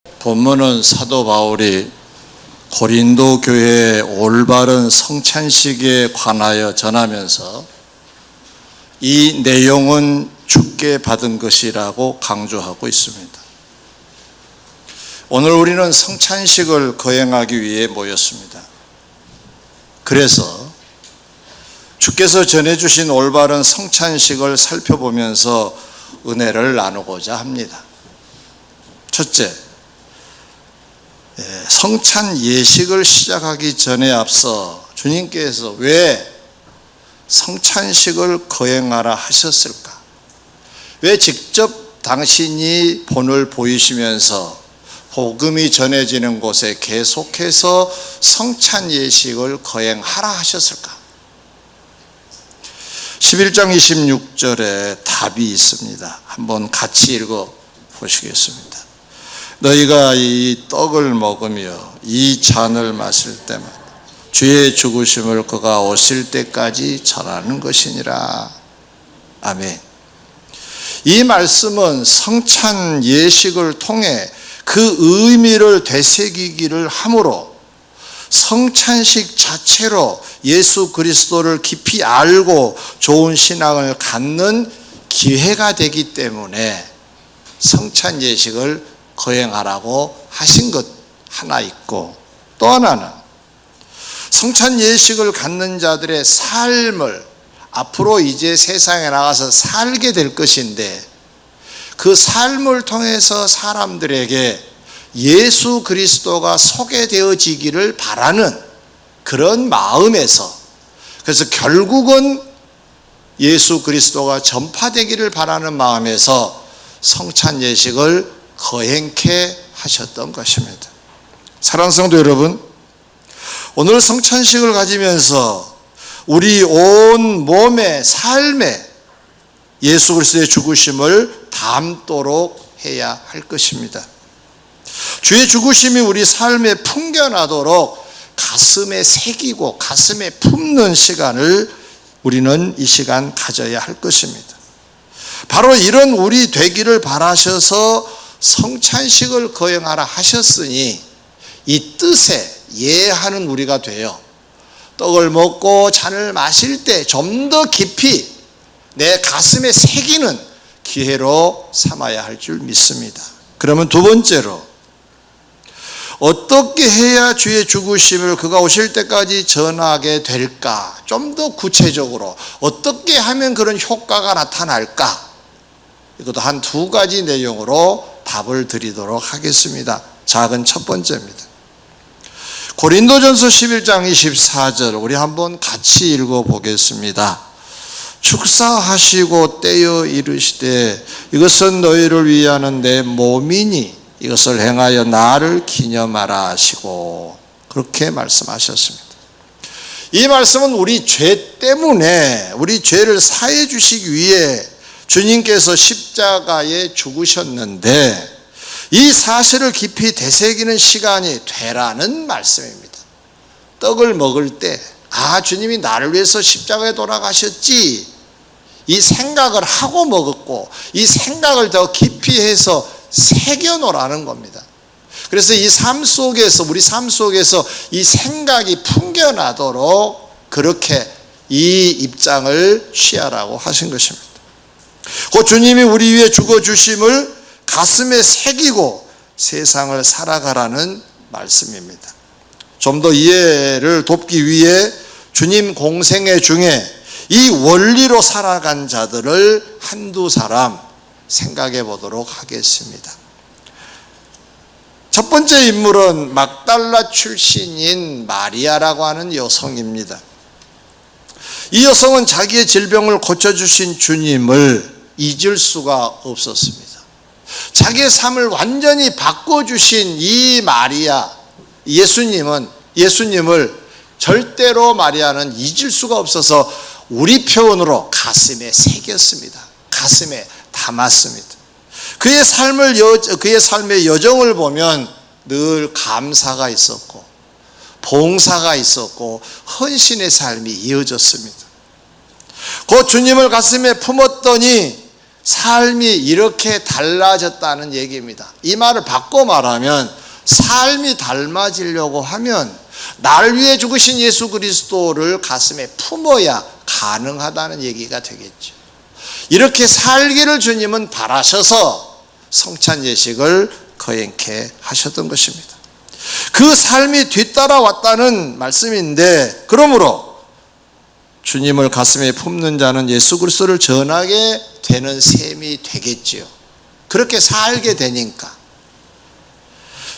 본문은 사도 바울이 고린도 교회의 올바른 성찬식에 관하여 전하면서 이 내용은 주께 받은 것이라고 강조하고 있습니다. 오늘 우리는 성찬식을 거행하기 위해 모였습니다. 그래서 주께서 전해주신 올바른 성찬식을 살펴보면서 은혜를 나누고자 합니다. 첫째, 성찬 예식을 시작하기 전에 앞서 주님께서 왜 성찬식을 거행하라 하셨을까? 왜 직접 당신이 본을 보이시면서 복음이 전해지는 곳에 계속해서 성찬 예식을 거행하라 하셨을까? 11장 26절에 답이 있습니다. 한번 같이 읽어 보시겠습니다. 너희가 이 떡을 먹으며 이 잔을 마실 때마다 주의 죽으심을 그가 오실 때까지 전하는 것이니라. 아멘. 이 말씀은 성찬 예식을 통해 그 의미를 되새기기를 함으로 성찬식 자체로 예수 그리스도를 깊이 알고 좋은 신앙을 갖는 기회가 되기 때문에 성찬 예식을 거행하라고 하신 것 하나 있고, 또 하나는 성찬 예식을 갖는 자들의 삶을 앞으로 이제 세상에 나가서 살게 될 것인데, 그 삶을 통해서 사람들에게 예수 그리스도가 소개되어지기를 바라는 그런 마음에서, 그래서 결국은 예수 그리스도가 전파되기를 바라는 마음에서 성찬 예식을 거행케 하셨던 것입니다. 사랑하는 성도 여러분, 오늘 성찬식을 가지면서 우리 온 몸의 삶에 예수 그리스도의 죽으심을 담도록 해야 할 것입니다. 주의 죽으심이 우리 삶에 풍겨나도록 가슴에 새기고 가슴에 품는 시간을 우리는 이 시간 가져야 할 것입니다. 바로 이런 우리 되기를 바라셔서 성찬식을 거행하라 하셨으니 이 뜻에 예하는 우리가 되어 떡을 먹고 잔을 마실 때 좀 더 깊이 내 가슴에 새기는 기회로 삼아야 할 줄 믿습니다. 그러면 두 번째로, 어떻게 해야 주의 죽으심을 그가 오실 때까지 전하게 될까? 좀 더 구체적으로 어떻게 하면 그런 효과가 나타날까? 이것도 한 두 가지 내용으로 답을 드리도록 하겠습니다. 작은 첫 번째입니다. 고린도전서 11장 24절 우리 한번 같이 읽어보겠습니다. 축사하시고 떼어 이르시되 이것은 너희를 위하는 내 몸이니 이것을 행하여 나를 기념하라 하시고, 그렇게 말씀하셨습니다. 이 말씀은 우리 죄 때문에 우리 죄를 사해 주시기 위해 주님께서 십자가에 죽으셨는데 이 사실을 깊이 되새기는 시간이 되라는 말씀입니다. 떡을 먹을 때 주님이 나를 위해서 십자가에 돌아가셨지, 이 생각을 하고 먹었고 이 생각을 더 깊이 해서 새겨놓으라는 겁니다. 그래서 이 삶 속에서, 우리 삶 속에서 이 생각이 풍겨나도록 그렇게 이 입장을 취하라고 하신 것입니다. 그 주님이 우리 위해 죽어주심을 가슴에 새기고 세상을 살아가라는 말씀입니다. 좀 더 이해를 돕기 위해 주님 공생애 중에 이 원리로 살아간 자들을 한두 사람 생각해 보도록 하겠습니다. 첫 번째 인물은 막달라 출신인 마리아라고 하는 여성입니다. 이 여성은 자기의 질병을 고쳐주신 주님을 잊을 수가 없었습니다. 자기의 삶을 완전히 바꿔주신 이 마리아, 예수님을 절대로 마리아는 잊을 수가 없어서 우리 표현으로 가슴에 새겼습니다. 가슴에 담았습니다. 그의 삶의 여정을 보면 늘 감사가 있었고 봉사가 있었고 헌신의 삶이 이어졌습니다. 그 주님을 가슴에 품었더니 삶이 이렇게 달라졌다는 얘기입니다. 이 말을 바꿔 말하면 삶이 닮아지려고 하면 나를 위해 죽으신 예수 그리스도를 가슴에 품어야 가능하다는 얘기가 되겠죠. 이렇게 살기를 주님은 바라셔서 성찬 예식을 거행케 하셨던 것입니다. 그 삶이 뒤따라왔다는 말씀인데, 그러므로 주님을 가슴에 품는 자는 예수 그리스도를 전하게 되는 셈이 되겠지요. 그렇게 살게 되니까.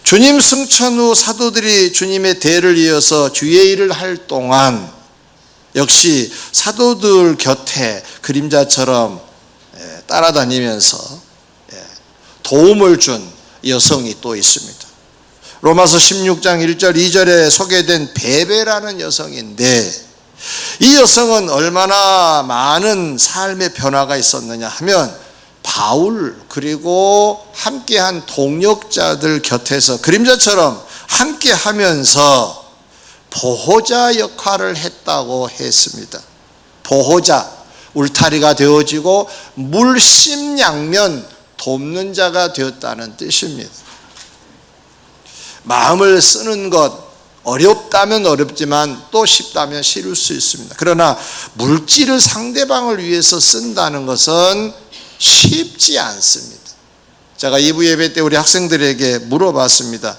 주님 승천 후 사도들이 주님의 대를 이어서 주의 일을 할 동안 역시 사도들 곁에 그림자처럼 따라다니면서 도움을 준 여성이 또 있습니다. 로마서 16장 1절 2절에 소개된 베베라는 여성인데, 이 여성은 얼마나 많은 삶의 변화가 있었느냐 하면 바울 그리고 함께한 동역자들 곁에서 그림자처럼 함께하면서 보호자 역할을 했다고 했습니다. 보호자, 울타리가 되어지고 물심양면 돕는 자가 되었다는 뜻입니다. 마음을 쓰는 것, 어렵다면 어렵지만 또 쉽다면 쉬울 수 있습니다. 그러나 물질을 상대방을 위해서 쓴다는 것은 쉽지 않습니다. 제가 2부 예배 때 우리 학생들에게 물어봤습니다.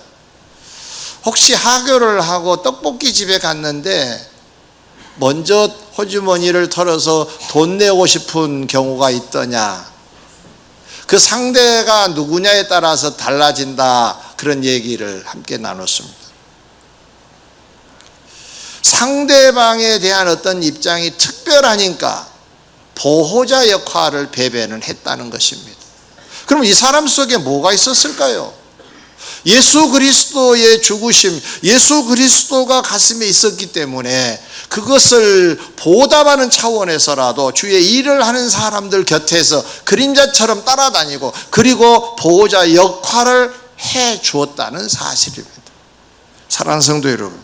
혹시 하교를 하고 떡볶이 집에 갔는데 먼저 호주머니를 털어서 돈 내고 싶은 경우가 있더냐? 그 상대가 누구냐에 따라서 달라진다, 그런 얘기를 함께 나눴습니다. 상대방에 대한 어떤 입장이 특별하니까 보호자 역할을 베베는 했다는 것입니다. 그럼 이 사람 속에 뭐가 있었을까요? 예수 그리스도의 죽으심, 예수 그리스도가 가슴에 있었기 때문에 그것을 보답하는 차원에서라도 주의 일을 하는 사람들 곁에서 그림자처럼 따라다니고 그리고 보호자 역할을 해 주었다는 사실입니다. 사랑하는 성도 여러분,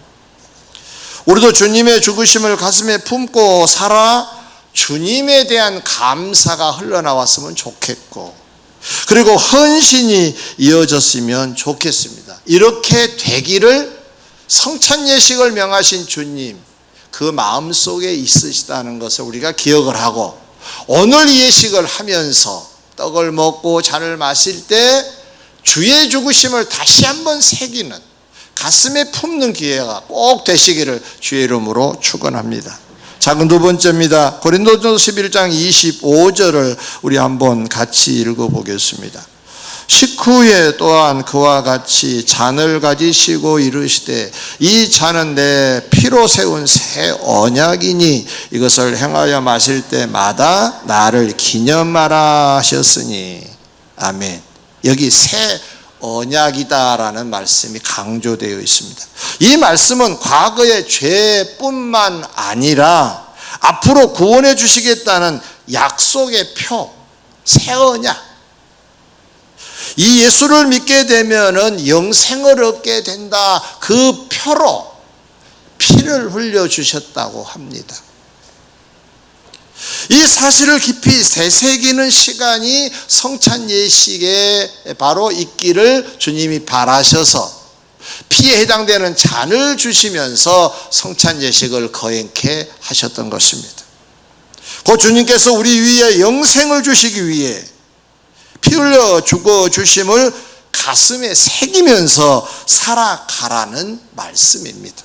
우리도 주님의 죽으심을 가슴에 품고 살아 주님에 대한 감사가 흘러나왔으면 좋겠고, 그리고 헌신이 이어졌으면 좋겠습니다. 이렇게 되기를 성찬 예식을 명하신 주님, 그 마음속에 있으시다는 것을 우리가 기억을 하고, 오늘 이 예식을 하면서 떡을 먹고 잔을 마실 때 주의 죽으심을 다시 한번 새기는, 가슴에 품는 기회가 꼭 되시기를 주의 이름으로 축원합니다. 작은 두 번째입니다. 고린도전서 11장 25절을 우리 한번 같이 읽어보겠습니다. 식후에 또한 그와 같이 잔을 가지시고 이르시되 이 잔은 내 피로 세운 새 언약이니 이것을 행하여 마실 때마다 나를 기념하라 하셨으니. 아멘. 여기 새 언약이다라는 말씀이 강조되어 있습니다. 이 말씀은 과거의 죄뿐만 아니라 앞으로 구원해 주시겠다는 약속의 표, 새 언약. 이 예수를 믿게 되면은 영생을 얻게 된다, 그 표로 피를 흘려 주셨다고 합니다. 이 사실을 깊이 새새기는 시간이 성찬 예식에 바로 있기를 주님이 바라셔서 피에 해당되는 잔을 주시면서 성찬 예식을 거행케 하셨던 것입니다. 그 주님께서 우리 위에 영생을 주시기 위해 피 흘려 죽어 주심을 가슴에 새기면서 살아가라는 말씀입니다.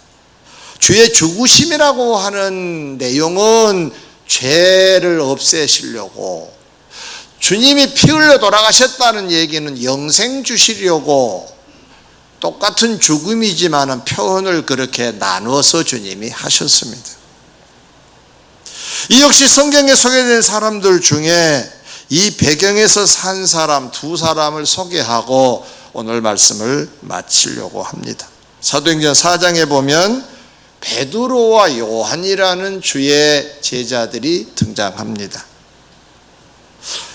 주의 죽으심이라고 하는 내용은 죄를 없애시려고, 주님이 피 흘려 돌아가셨다는 얘기는 영생 주시려고, 똑같은 죽음이지만 표현을 그렇게 나누어서 주님이 하셨습니다. 이 역시 성경에 소개된 사람들 중에 이 배경에서 산 사람 두 사람을 소개하고 오늘 말씀을 마치려고 합니다. 사도행전 4장에 보면 베드로와 요한이라는 주의 제자들이 등장합니다.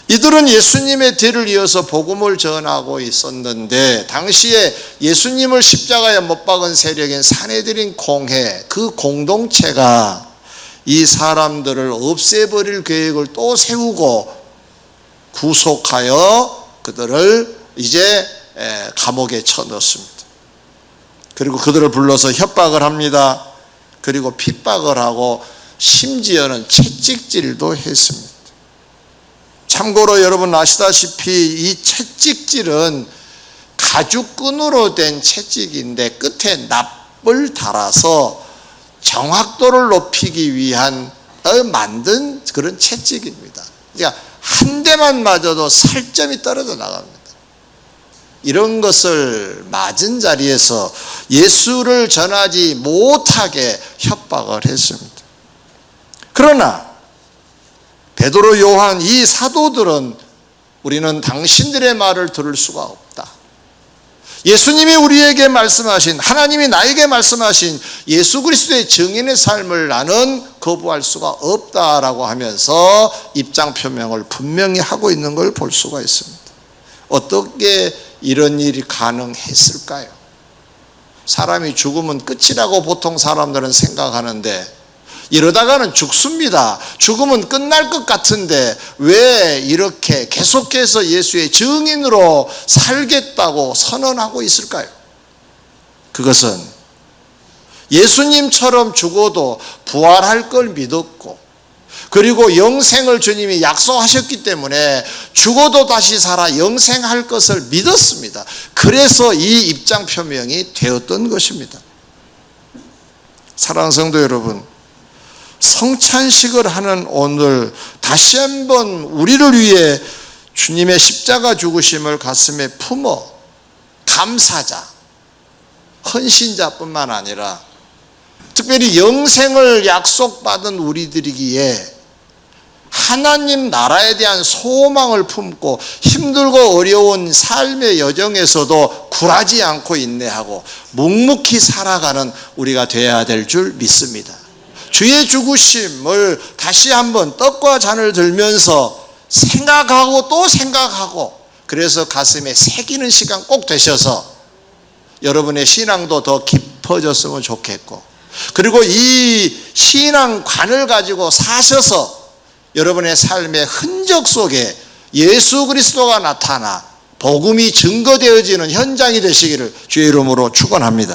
이들은 예수님의 뒤를 이어서 복음을 전하고 있었는데, 당시에 예수님을 십자가에 못 박은 세력인 산헤드린 공회, 그 공동체가 이 사람들을 없애버릴 계획을 또 세우고 구속하여 그들을 이제 감옥에 쳐넣습니다. 그리고 그들을 불러서 협박을 합니다. 그리고 핍박을 하고 심지어는 채찍질도 했습니다. 참고로 여러분 아시다시피 이 채찍질은 가죽끈으로 된 채찍인데 끝에 납을 달아서 정확도를 높이기 위한 만든 그런 채찍입니다. 그러니까 한 대만 맞아도 살점이 떨어져 나갑니다. 이런 것을 맞은 자리에서 예수를 전하지 못하게 협박을 했습니다. 그러나 베드로, 요한 이 사도들은 우리는 당신들의 말을 들을 수가 없다. 예수님이 우리에게 말씀하신, 하나님이 나에게 말씀하신 예수 그리스도의 증인의 삶을 나는 거부할 수가 없다라고 하면서 입장 표명을 분명히 하고 있는 걸 볼 수가 있습니다. 어떻게 이런 일이 가능했을까요? 사람이 죽으면 끝이라고 보통 사람들은 생각하는데 이러다가는 죽습니다. 죽으면 끝날 것 같은데 왜 이렇게 계속해서 예수의 증인으로 살겠다고 선언하고 있을까요? 그것은 예수님처럼 죽어도 부활할 걸 믿었고, 그리고 영생을 주님이 약속하셨기 때문에 죽어도 다시 살아 영생할 것을 믿었습니다. 그래서 이 입장 표명이 되었던 것입니다. 사랑하는 성도 여러분, 성찬식을 하는 오늘 다시 한번 우리를 위해 주님의 십자가 죽으심을 가슴에 품어 감사자, 헌신자뿐만 아니라 특별히 영생을 약속받은 우리들이기에 하나님 나라에 대한 소망을 품고 힘들고 어려운 삶의 여정에서도 굴하지 않고 인내하고 묵묵히 살아가는 우리가 되어야 될 줄 믿습니다. 주의 죽으심을 다시 한번 떡과 잔을 들면서 생각하고 또 생각하고, 그래서 가슴에 새기는 시간 꼭 되셔서 여러분의 신앙도 더 깊어졌으면 좋겠고, 그리고 이 신앙관을 가지고 사셔서 여러분의 삶의 흔적 속에 예수 그리스도가 나타나 복음이 증거되어지는 현장이 되시기를 주의 이름으로 축원합니다.